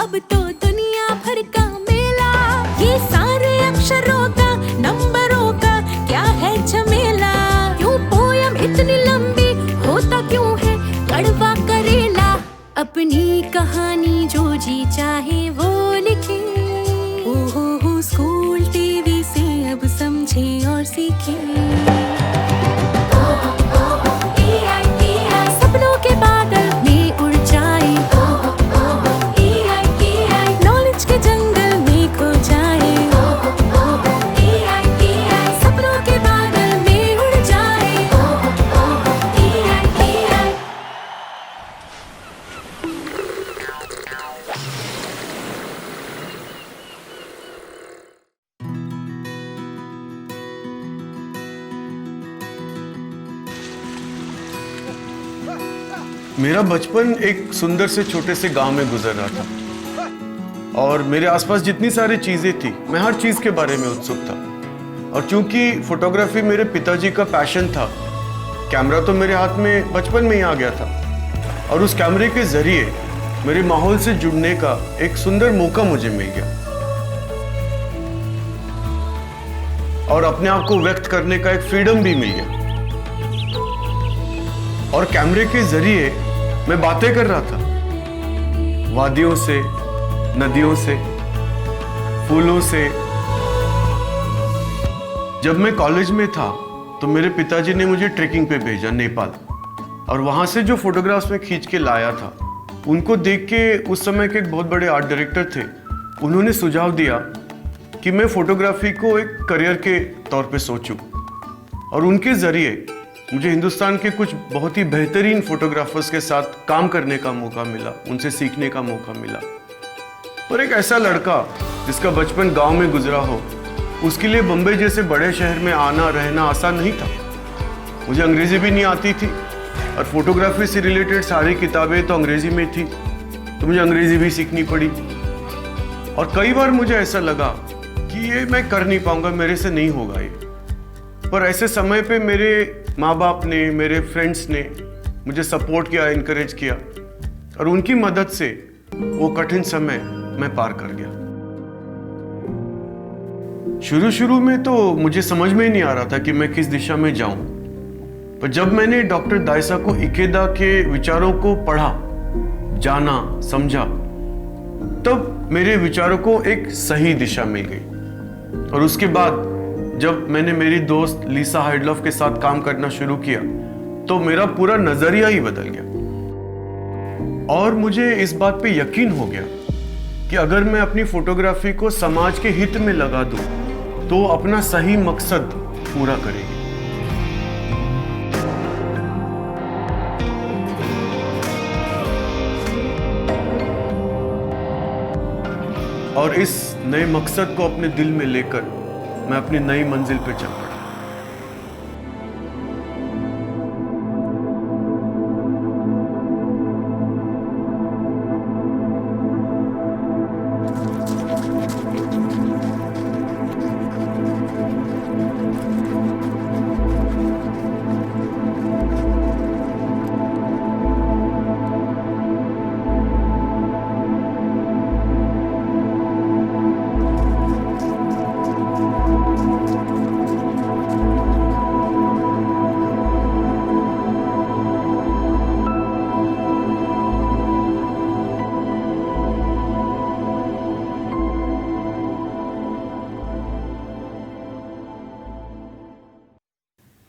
अब तो दुनिया भर का मेला, ये सारे अक्षरों का नंबरों का क्या है झमेला। क्यों पोयम इतनी लंबी, होता क्यों है कड़वा करेला। अपनी कहानी जो जी चाहे वो लिखे, ओहो स्कूल टीवी से अब समझे और सीखे। सपनों के बादल में उड़ जाए, नॉलेज के जंगल में खो जाए। सपनों के बादल में उड़ जाए। मेरा बचपन एक सुंदर से छोटे से गांव में गुजर रहा था और मेरे आसपास जितनी सारी चीजें थी, मैं हर चीज के बारे में उत्सुक था। और चूंकि फोटोग्राफी मेरे पिताजी का पैशन था, कैमरा तो मेरे हाथ में बचपन में ही आ गया था और उस कैमरे के जरिए मेरे माहौल से जुड़ने का एक सुंदर मौका मुझे मिल गया और अपने आप को व्यक्त करने का एक फ्रीडम भी मिल गया। और कैमरे के जरिए मैं बातें कर रहा था, वादियों से, नदियों से, फूलों से। जब मैं कॉलेज में था तो मेरे पिताजी ने मुझे ट्रेकिंग पे भेजा नेपाल, और वहां से जो फोटोग्राफ्स में खींच के लाया था, उनको देख के उस समय के एक बहुत बड़े आर्ट डायरेक्टर थे, उन्होंने सुझाव दिया कि मैं फोटोग्राफी को एक करियर के तौर पे सोचूं। और उनके जरिए मुझे हिंदुस्तान के कुछ बहुत ही बेहतरीन फोटोग्राफर्स के साथ काम करने का मौका मिला, उनसे सीखने का मौका मिला। पर एक ऐसा लड़का जिसका बचपन गांव में गुजरा हो, उसके लिए बम्बई जैसे बड़े शहर में आना रहना आसान नहीं था। मुझे अंग्रेजी भी नहीं आती थी और फोटोग्राफी से रिलेटेड सारी किताबें तो अंग्रेजी में थी, तो मुझे अंग्रेजी भी सीखनी पड़ी। और कई बार मुझे ऐसा लगा कि ये मैं कर नहीं पाऊंगा, मेरे से नहीं होगा ये। पर ऐसे समय पे मेरे माँ बाप ने, मेरे फ्रेंड्स ने मुझे सपोर्ट किया, इनकरेज किया, और उनकी मदद से वो कठिन समय मैं पार कर गया। शुरू में तो मुझे समझ में नहीं आ रहा था कि मैं किस दिशा में जाऊं, पर जब मैंने डॉक्टर दाइसाको इकेदा के विचारों को पढ़ा, जाना, समझा, तब मेरे विचारों को एक सही दिशा मिल गई। और उसके बाद जब मैंने मेरी दोस्त लीसा हाइडलॉफ के साथ काम करना शुरू किया, तो मेरा पूरा नजरिया ही बदल गया। और मुझे इस बात पे यकीन हो गया कि अगर मैं अपनी फोटोग्राफी को समाज के हित में लगा दूं, तो अपना सही मकसद पूरा करेगी। और इस नए मकसद को अपने दिल में लेकर मैं अपनी नई मंजिल पे चल पड़ा।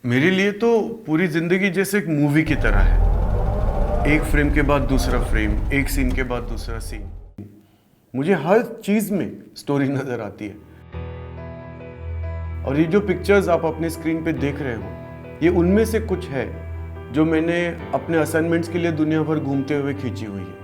मेरे लिए तो पूरी जिंदगी जैसे एक मूवी की तरह है, एक फ्रेम के बाद दूसरा फ्रेम, एक सीन के बाद दूसरा सीन। मुझे हर चीज में स्टोरी नजर आती है। और ये जो पिक्चर्स आप अपने स्क्रीन पे देख रहे हो, ये उनमें से कुछ है जो मैंने अपने असाइनमेंट्स के लिए दुनिया भर घूमते हुए खींची हुई है।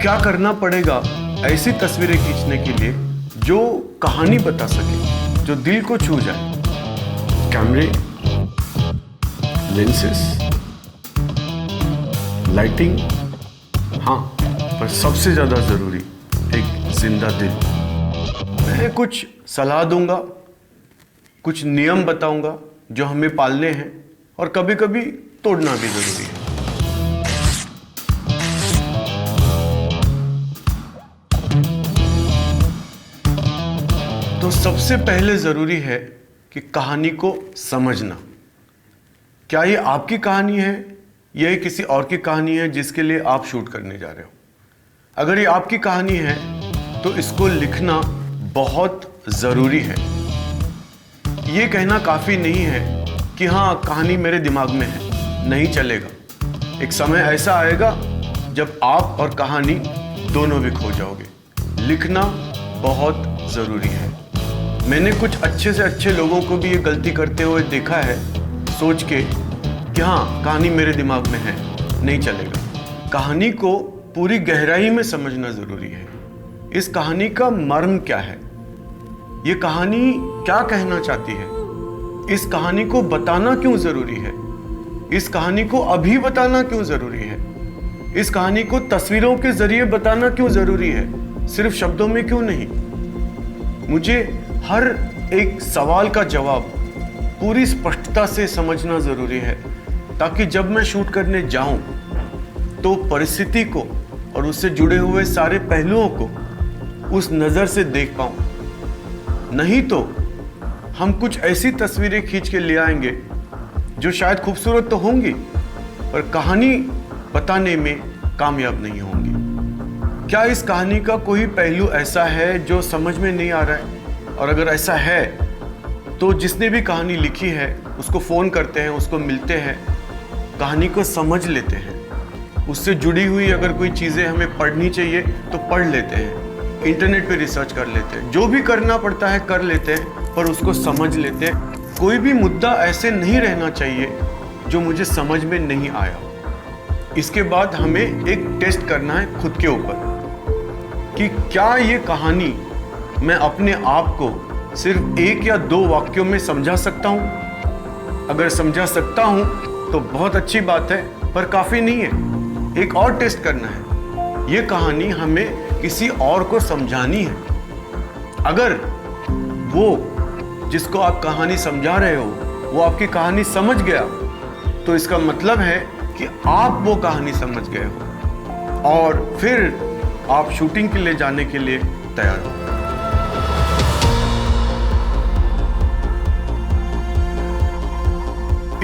क्या करना पड़ेगा ऐसी तस्वीरें खींचने के लिए जो कहानी बता सके, जो दिल को छू जाए। कैमरे, लेंसेस, लाइटिंग, हाँ, पर सबसे ज्यादा जरूरी एक जिंदा दिल। मैं कुछ सलाह दूंगा, कुछ नियम बताऊंगा जो हमें पालने हैं और कभी कभी तोड़ना भी जरूरी है। तो सबसे पहले जरूरी है कि कहानी को समझना। क्या ये आपकी कहानी है या ये किसी और की कहानी है जिसके लिए आप शूट करने जा रहे हो? अगर ये आपकी कहानी है तो इसको लिखना बहुत जरूरी है। ये कहना काफी नहीं है कि हाँ कहानी मेरे दिमाग में है, नहीं चलेगा। एक समय ऐसा आएगा जब आप और कहानी दोनों भी खो जाओगे। लिखना बहुत जरूरी है। मैंने कुछ अच्छे से अच्छे लोगों को भी ये गलती करते हुए देखा है, सोच के कि हाँ कहानी मेरे दिमाग में है, नहीं चलेगा। कहानी को पूरी गहराई में समझना जरूरी है। इस कहानी का मर्म क्या है, ये कहानी क्या कहना चाहती है, इस कहानी को बताना क्यों जरूरी है, इस कहानी को अभी बताना क्यों जरूरी है, इस कहानी को तस्वीरों के जरिए बताना क्यों जरूरी है, सिर्फ शब्दों में क्यों नहीं। मुझे हर एक सवाल का जवाब पूरी स्पष्टता से समझना जरूरी है, ताकि जब मैं शूट करने जाऊं तो परिस्थिति को और उससे जुड़े हुए सारे पहलुओं को उस नजर से देख पाऊं। नहीं तो हम कुछ ऐसी तस्वीरें खींच के ले आएंगे जो शायद खूबसूरत तो होंगी पर कहानी बताने में कामयाब नहीं होंगी। क्या इस कहानी का कोई पहलू ऐसा है जो समझ में नहीं आ रहा है? और अगर ऐसा है तो जिसने भी कहानी लिखी है उसको फोन करते हैं, उसको मिलते हैं, कहानी को समझ लेते हैं। उससे जुड़ी हुई अगर कोई चीजें हमें पढ़नी चाहिए तो पढ़ लेते हैं, इंटरनेट पे रिसर्च कर लेते हैं, जो भी करना पड़ता है कर लेते हैं, पर उसको समझ लेते हैं। कोई भी मुद्दा ऐसे नहीं रहना चाहिए जो मुझे समझ में नहीं आया। इसके बाद हमें एक टेस्ट करना है खुद के ऊपर कि क्या ये कहानी मैं अपने आप को सिर्फ 1 या 2 वाक्यों में समझा सकता हूं। अगर समझा सकता हूं तो बहुत अच्छी बात है, पर काफी नहीं है। एक और टेस्ट करना है, ये कहानी हमें किसी और को समझानी है। अगर वो जिसको आप कहानी समझा रहे हो वो आपकी कहानी समझ गया तो इसका मतलब है कि आप वो कहानी समझ गए हो और फिर आप शूटिंग के लिए जाने के लिए तैयार हो।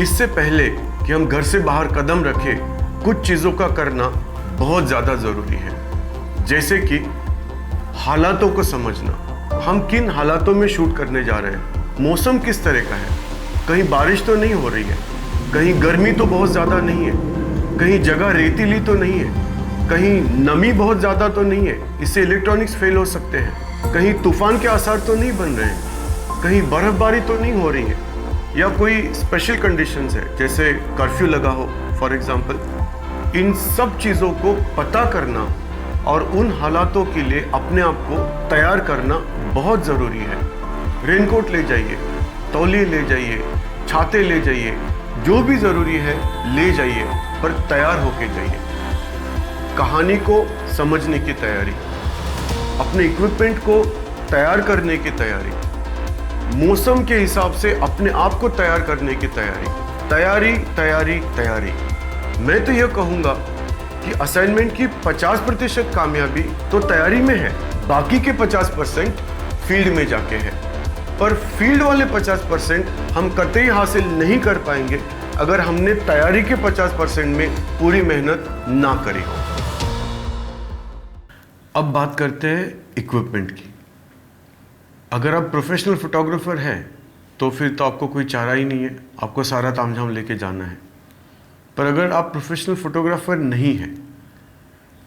इससे पहले कि हम घर से बाहर कदम रखें, कुछ चीजों का करना बहुत ज्यादा जरूरी है। जैसे कि हालातों को समझना। हम किन हालातों में शूट करने जा रहे हैं, मौसम किस तरह का है, कहीं बारिश तो नहीं हो रही है, कहीं गर्मी तो बहुत ज्यादा नहीं है, कहीं जगह रेतीली तो नहीं है, कहीं नमी बहुत ज्यादा तो नहीं है, इससे इलेक्ट्रॉनिक्स फेल हो सकते हैं, कहीं तूफान के आसार तो नहीं बन रहे हैं, कहीं बर्फबारी तो नहीं हो रही है, या कोई स्पेशल कंडीशंस है जैसे कर्फ्यू लगा हो फॉर एग्जांपल। इन सब चीज़ों को पता करना और उन हालातों के लिए अपने आप को तैयार करना बहुत ज़रूरी है। रेनकोट ले जाइए, तौलिए ले जाइए, छाते ले जाइए, जो भी ज़रूरी है ले जाइए, पर तैयार होके जाइए। कहानी को समझने की तैयारी, अपने इक्विपमेंट को तैयार करने की तैयारी, मौसम के हिसाब से अपने आप को तैयार करने की तैयारी, तैयारी तैयारी तैयारी। मैं तो यह कहूँगा कि असाइनमेंट की 50% कामयाबी तो तैयारी में है, बाकी के 50% फील्ड में जाके है। पर फील्ड वाले 50% हम कतई हासिल नहीं कर पाएंगे अगर हमने तैयारी के 50% में पूरी मेहनत ना करी हो। अब बात करते हैं इक्विपमेंट की। अगर आप प्रोफेशनल फोटोग्राफर हैं तो फिर तो आपको कोई चारा ही नहीं है, आपको सारा तामझाम लेके जाना है। पर अगर आप प्रोफेशनल फोटोग्राफर नहीं हैं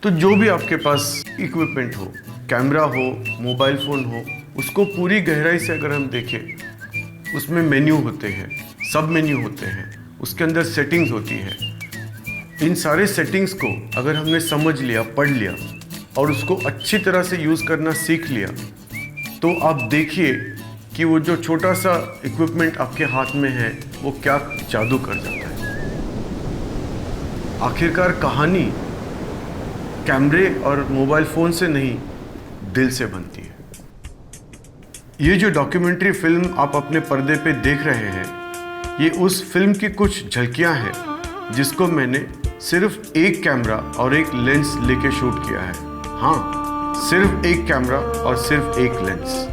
तो जो भी आपके पास इक्विपमेंट हो, कैमरा हो, मोबाइल फ़ोन हो, उसको पूरी गहराई से अगर हम देखें, उसमें मेन्यू होते हैं, सब मेन्यू होते हैं, उसके अंदर सेटिंग्स होती है। इन सारे सेटिंग्स को अगर हमने समझ लिया, पढ़ लिया, और उसको अच्छी तरह से यूज़ करना सीख लिया, तो आप देखिए कि वो जो छोटा सा इक्विपमेंट आपके हाथ में है वो क्या जादू कर जाता है। आखिरकार कहानी कैमरे और मोबाइल फ़ोन से नहीं, दिल से बनती है। ये जो डॉक्यूमेंट्री फिल्म आप अपने पर्दे पे देख रहे हैं, ये उस फिल्म की कुछ झलकियां हैं जिसको मैंने सिर्फ एक कैमरा और एक लेंस लेके शूट किया है। हाँ, सिर्फ एक कैमरा और सिर्फ एक लेंस।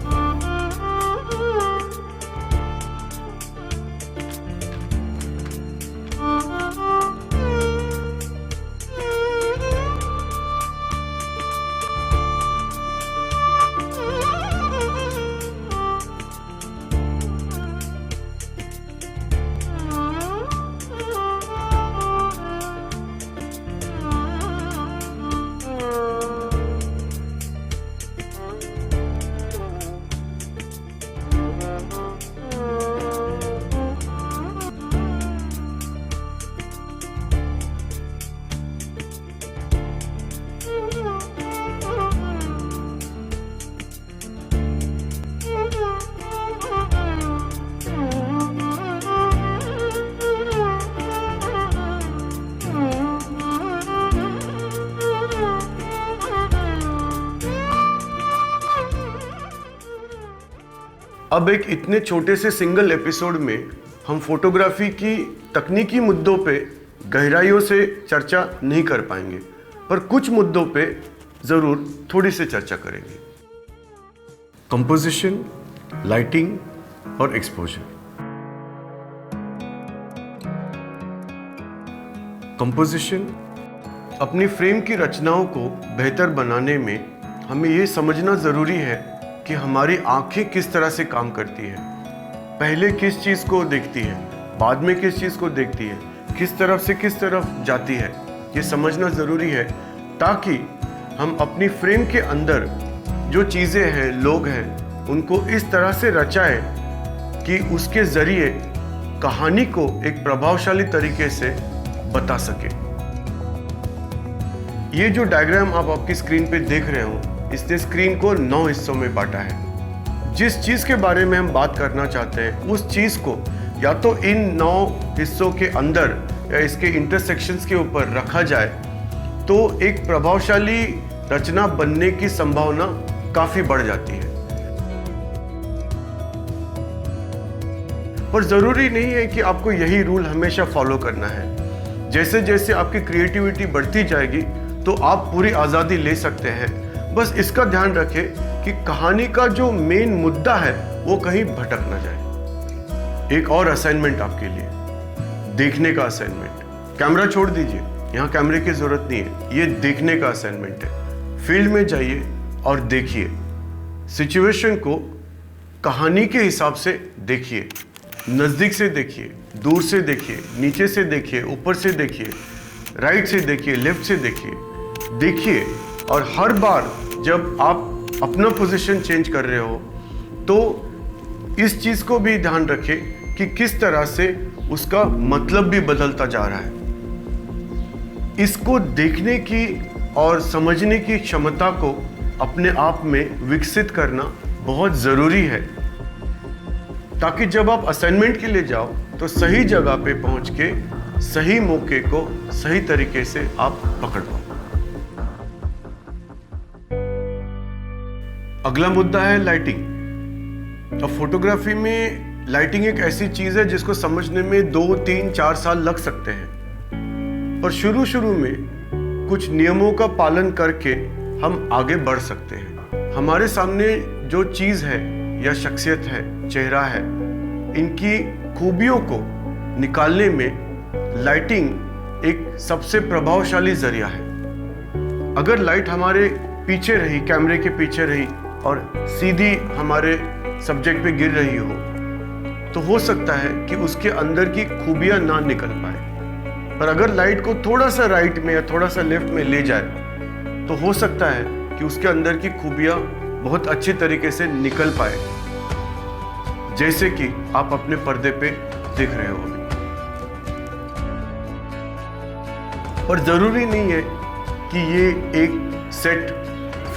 अब एक इतने छोटे से सिंगल एपिसोड में हम फोटोग्राफी की तकनीकी मुद्दों पे गहराइयों से चर्चा नहीं कर पाएंगे, पर कुछ मुद्दों पे ज़रूर थोड़ी सी चर्चा करेंगे। कंपोजिशन, लाइटिंग और एक्सपोजर। कंपोजिशन अपनी फ्रेम की रचनाओं को बेहतर बनाने में हमें ये समझना ज़रूरी है कि हमारी आंखें किस तरह से काम करती है, पहले किस चीज़ को देखती है, बाद में किस चीज़ को देखती है, किस तरफ से किस तरफ जाती है, ये समझना ज़रूरी है ताकि हम अपनी फ्रेम के अंदर जो चीज़ें हैं, लोग हैं, उनको इस तरह से रचाएं कि उसके ज़रिए कहानी को एक प्रभावशाली तरीके से बता सके। ये जो डायग्राम आप आपकी स्क्रीन पे देख रहे हो, इसने स्क्रीन को 9 हिस्सों में बांटा है। जिस चीज़ के बारे में हम बात करना चाहते हैं, उस चीज़ को या तो इन 9 हिस्सों के अंदर या इसके इंटरसेक्शंस के ऊपर रखा जाए तो एक प्रभावशाली रचना बनने की संभावना काफ़ी बढ़ जाती है। पर ज़रूरी नहीं है कि आपको यही रूल हमेशा फॉलो करना है। जैसे जैसे आपकी क्रिएटिविटी बढ़ती जाएगी तो आप पूरी आज़ादी ले सकते हैं। बस इसका ध्यान रखें कि कहानी का जो मेन मुद्दा है वो कहीं भटक ना जाए। एक और असाइनमेंट आपके लिए, देखने का असाइनमेंट। कैमरा छोड़ दीजिए, यहाँ कैमरे की जरूरत नहीं है, ये देखने का असाइनमेंट है। फील्ड में जाइए और देखिए, सिचुएशन को कहानी के हिसाब से देखिए, नज़दीक से देखिए, दूर से देखिए, नीचे से देखिए, ऊपर से देखिए, राइट से देखिए, लेफ्ट से देखिए। और हर बार जब आप अपना पोजीशन चेंज कर रहे हो तो इस चीज़ को भी ध्यान रखें कि किस तरह से उसका मतलब भी बदलता जा रहा है। इसको देखने की और समझने की क्षमता को अपने आप में विकसित करना बहुत ज़रूरी है, ताकि जब आप असाइनमेंट के लिए जाओ तो सही जगह पे पहुंच के सही मौके को सही तरीके से आप पकड़ पाओ। अगला मुद्दा है लाइटिंग। अब फोटोग्राफी में लाइटिंग एक ऐसी चीज़ है जिसको समझने में 2, 3, 4 साल लग सकते हैं, पर शुरू में कुछ नियमों का पालन करके हम आगे बढ़ सकते हैं। हमारे सामने जो चीज़ है या शख्सियत है, चेहरा है, इनकी खूबियों को निकालने में लाइटिंग एक सबसे प्रभावशाली जरिया है। अगर लाइट हमारे पीछे रही, कैमरे के पीछे रही और सीधी हमारे सब्जेक्ट पे गिर रही हो हो सकता है कि उसके अंदर की खूबियां ना निकल पाए। पर अगर लाइट को थोड़ा सा राइट में या थोड़ा सा लेफ्ट में ले जाए तो हो सकता है कि उसके अंदर की खूबियां बहुत अच्छी तरीके से निकल पाए, जैसे कि आप अपने पर्दे पे देख रहे हो अभी। और जरूरी नहीं है कि ये एक सेट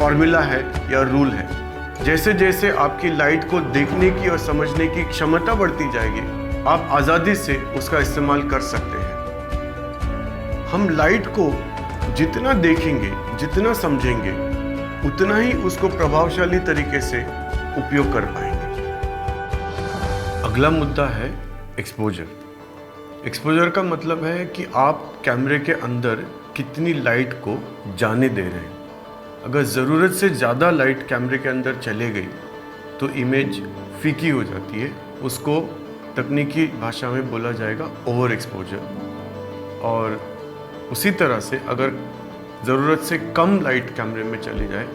फॉर्मूला है या रूल है। जैसे जैसे आपकी लाइट को देखने की और समझने की क्षमता बढ़ती जाएगी, आप आज़ादी से उसका इस्तेमाल कर सकते हैं। हम लाइट को जितना देखेंगे, जितना समझेंगे, उतना ही उसको प्रभावशाली तरीके से उपयोग कर पाएंगे। अगला मुद्दा है एक्सपोजर। एक्सपोजर का मतलब है कि आप कैमरे के अंदर कितनी लाइट को जाने दे रहे हैं। अगर ज़रूरत से ज़्यादा लाइट कैमरे के अंदर चले गई तो इमेज फीकी हो जाती है। उसको तकनीकी भाषा में बोला जाएगा ओवर एक्सपोजर। और उसी तरह से अगर ज़रूरत से कम लाइट कैमरे में चली जाए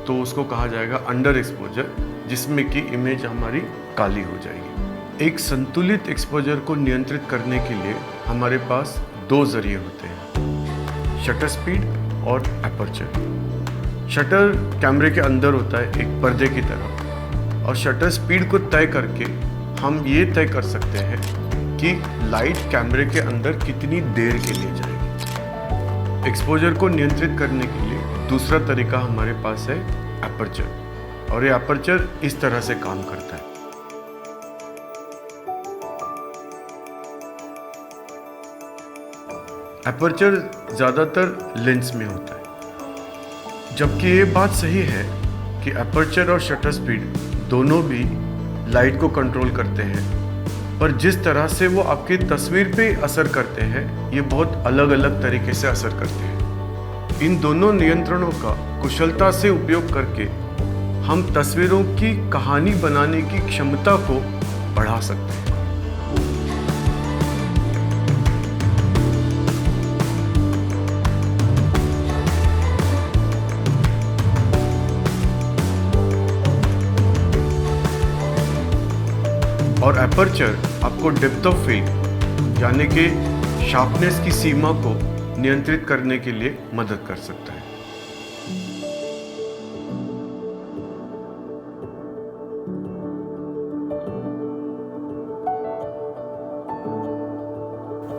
तो उसको कहा जाएगा अंडर एक्सपोजर, जिसमें कि इमेज हमारी काली हो जाएगी। एक संतुलित एक्सपोजर को नियंत्रित करने के लिए हमारे पास दो जरिए होते हैं, शटर स्पीड और एपर्चर। शटर कैमरे के अंदर होता है एक पर्दे की तरह, और शटर स्पीड को तय करके हम ये तय कर सकते हैं कि लाइट कैमरे के अंदर कितनी देर के लिए जाएगी। एक्सपोजर को नियंत्रित करने के लिए दूसरा तरीका हमारे पास है एपर्चर, और ये एपर्चर इस तरह से काम करता है। एपर्चर ज़्यादातर लेंस में होता है, जबकि ये बात सही है कि एपर्चर और शटर स्पीड दोनों भी लाइट को कंट्रोल करते हैं, पर जिस तरह से वो आपकी तस्वीर पे असर करते हैं ये बहुत अलग अलग तरीके से असर करते हैं। इन दोनों नियंत्रणों का कुशलता से उपयोग करके हम तस्वीरों की कहानी बनाने की क्षमता को बढ़ा सकते हैं। और एपर्चर आपको डेप्थ ऑफ फील्ड यानी कि शार्पनेस की सीमा को नियंत्रित करने के लिए मदद कर सकता है।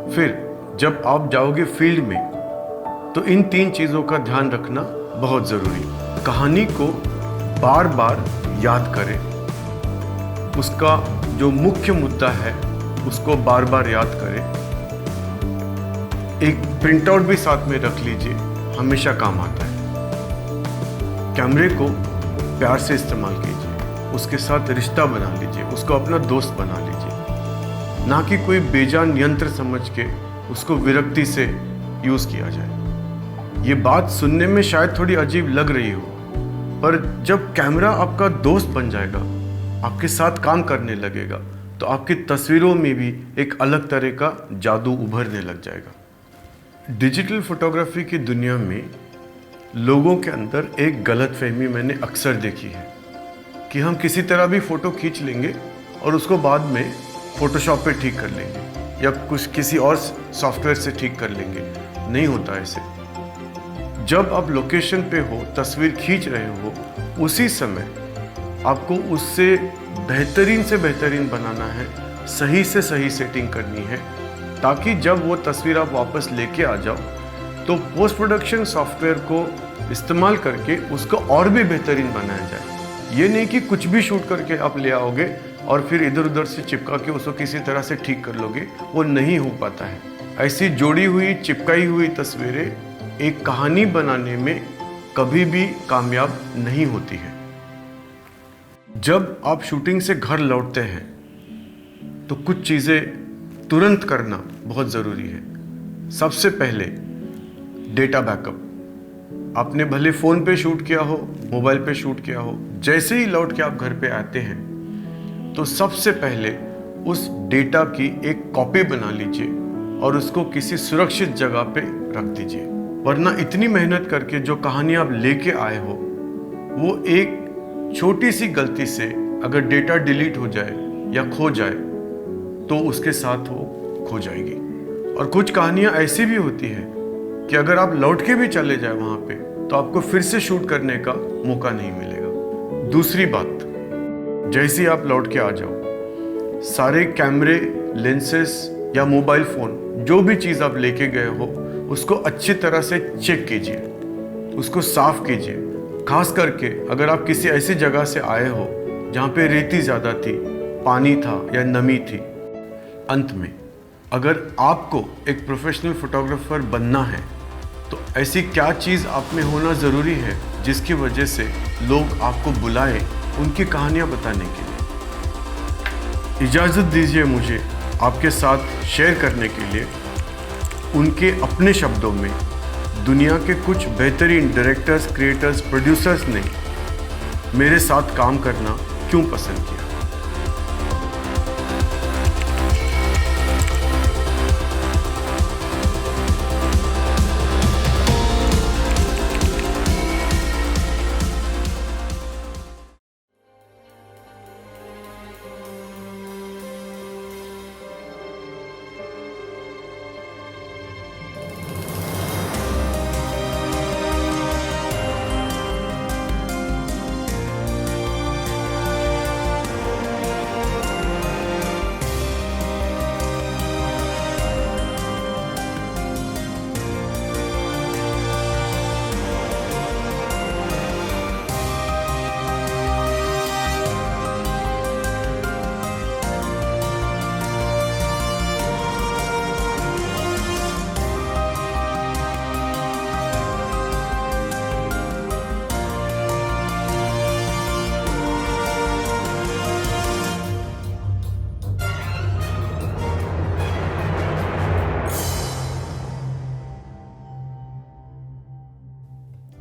फिर जब आप जाओगे फील्ड में तो इन तीन चीजों का ध्यान रखना बहुत जरूरी है। कहानी को बार बार याद करें, उसका जो मुख्य मुद्दा है उसको बार बार याद करें। एक प्रिंट आउट भी साथ में रख लीजिए, हमेशा काम आता है। कैमरे को प्यार से इस्तेमाल कीजिए, उसके साथ रिश्ता बना लीजिए, उसको अपना दोस्त बना लीजिए, ना कि कोई बेजान यंत्र समझ के उसको विरक्ति से यूज़ किया जाए। ये बात सुनने में शायद थोड़ी अजीब लग रही हो, पर जब कैमरा आपका दोस्त बन जाएगा, आपके साथ काम करने लगेगा, तो आपकी तस्वीरों में भी एक अलग तरह का जादू उभरने लग जाएगा। डिजिटल फोटोग्राफी की दुनिया में लोगों के अंदर एक गलतफहमी मैंने अक्सर देखी है कि हम किसी तरह भी फ़ोटो खींच लेंगे और उसको बाद में फ़ोटोशॉप पे ठीक कर लेंगे या कुछ किसी और सॉफ्टवेयर से ठीक कर लेंगे। नहीं होता ऐसे। जब आप लोकेशन पे हो, तस्वीर खींच रहे हो, उसी समय आपको उससे बेहतरीन से बेहतरीन बनाना है, सही से सही सेटिंग करनी है, ताकि जब वो तस्वीर आप वापस लेके आ जाओ तो पोस्ट प्रोडक्शन सॉफ्टवेयर को इस्तेमाल करके उसको और भी बेहतरीन बनाया जाए। ये नहीं कि कुछ भी शूट करके आप ले आओगे और फिर इधर उधर से चिपका के उसको किसी तरह से ठीक कर लोगे, वो नहीं हो पाता है। ऐसी जोड़ी हुई चिपकाई हुई तस्वीरें एक कहानी बनाने में कभी भी कामयाब नहीं होती है। जब आप शूटिंग से घर लौटते हैं तो कुछ चीज़ें तुरंत करना बहुत ज़रूरी है। सबसे पहले डेटा बैकअप। आपने भले फ़ोन पे शूट किया हो, मोबाइल पे शूट किया हो, जैसे ही लौट के आप घर पे आते हैं तो सबसे पहले उस डेटा की एक कॉपी बना लीजिए और उसको किसी सुरक्षित जगह पे रख दीजिए, वरना इतनी मेहनत करके जो कहानी आप लेके आए हो वो एक छोटी सी गलती से अगर डेटा डिलीट हो जाए या खो जाए तो उसके साथ वो खो जाएगी। और कुछ कहानियां ऐसी भी होती है कि अगर आप लौट के भी चले जाए वहां पे तो आपको फिर से शूट करने का मौका नहीं मिलेगा। दूसरी बात, जैसे ही आप लौट के आ जाओ, सारे कैमरे, लेंसेस या मोबाइल फोन, जो भी चीज़ आप लेके गए हो उसको अच्छी तरह से चेक कीजिए, उसको साफ कीजिए, खास करके अगर आप किसी ऐसी जगह से आए हो जहाँ पे रेती ज़्यादा थी, पानी था या नमी थी। अंत में, अगर आपको एक प्रोफेशनल फोटोग्राफर बनना है तो ऐसी क्या चीज़ आप में होना ज़रूरी है जिसकी वजह से लोग आपको बुलाएं उनकी कहानियाँ बताने के लिए। इजाज़त दीजिए मुझे आपके साथ शेयर करने के लिए उनके अपने शब्दों में दुनिया के कुछ बेहतरीन डायरेक्टर्स, क्रिएटर्स, प्रोड्यूसर्स ने मेरे साथ काम करना क्यों पसंद किया।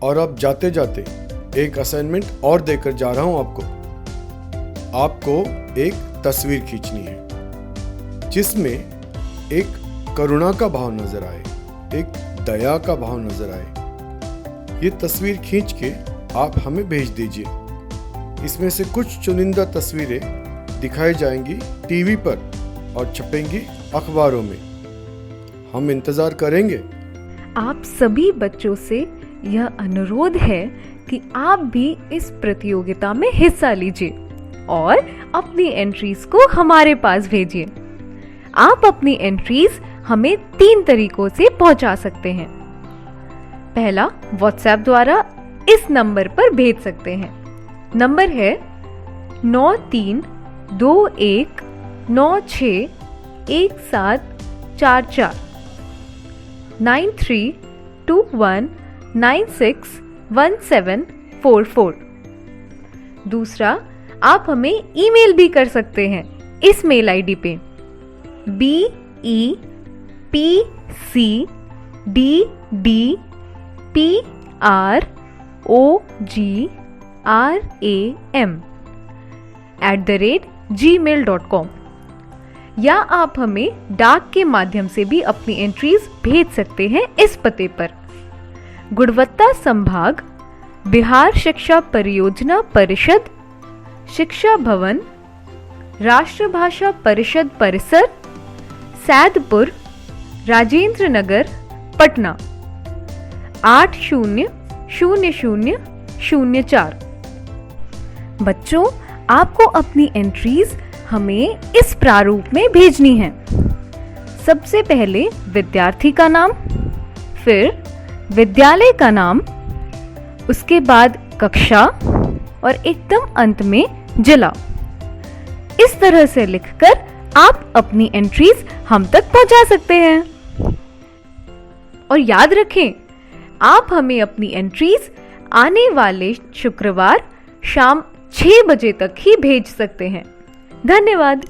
और अब जाते जाते एक असाइनमेंट और देकर जा रहा हूं आपको एक तस्वीर खींचनी है जिसमें एक करुणा का भाव नजर आए, एक दया का भाव नजर आए। ये तस्वीर खींच के आप हमें भेज दीजिए। इसमें से कुछ चुनिंदा तस्वीरें दिखाई जाएंगी टीवी पर और छपेंगी अखबारों में। हम इंतजार करेंगे। आप सभी बच्चों से यह अनुरोध है कि आप भी इस प्रतियोगिता में हिस्सा लीजिए और अपनी एंट्रीज को हमारे पास भेजिए। आप अपनी एंट्रीज हमें 3 तरीकों से पहुंचा सकते हैं। पहला, व्हाट्सएप द्वारा इस नंबर पर भेज सकते हैं। नंबर है 9321961744 9321961744। दूसरा, आप हमें ईमेल भी कर सकते हैं इस मेल आईडी पे BEPCDPROGRAM@gmail.com, या आप हमें डाक के माध्यम से भी अपनी एंट्रीज भेज सकते हैं इस पते पर। गुणवत्ता संभाग, बिहार शिक्षा परियोजना परिषद, शिक्षा भवन, राष्ट्रभाषा परिषद परिसर, सैदपुर, राजेंद्र नगर, पटना 800004। बच्चों, आपको अपनी एंट्रीज हमें इस प्रारूप में भेजनी है। सबसे पहले विद्यार्थी का नाम, फिर विद्यालय का नाम, उसके बाद कक्षा और एकदम अंत में जिला। इस तरह से लिखकर आप अपनी एंट्रीज हम तक पहुंचा सकते हैं। और याद रखें, आप हमें अपनी एंट्रीज आने वाले शुक्रवार शाम 6 बजे तक ही भेज सकते हैं। धन्यवाद।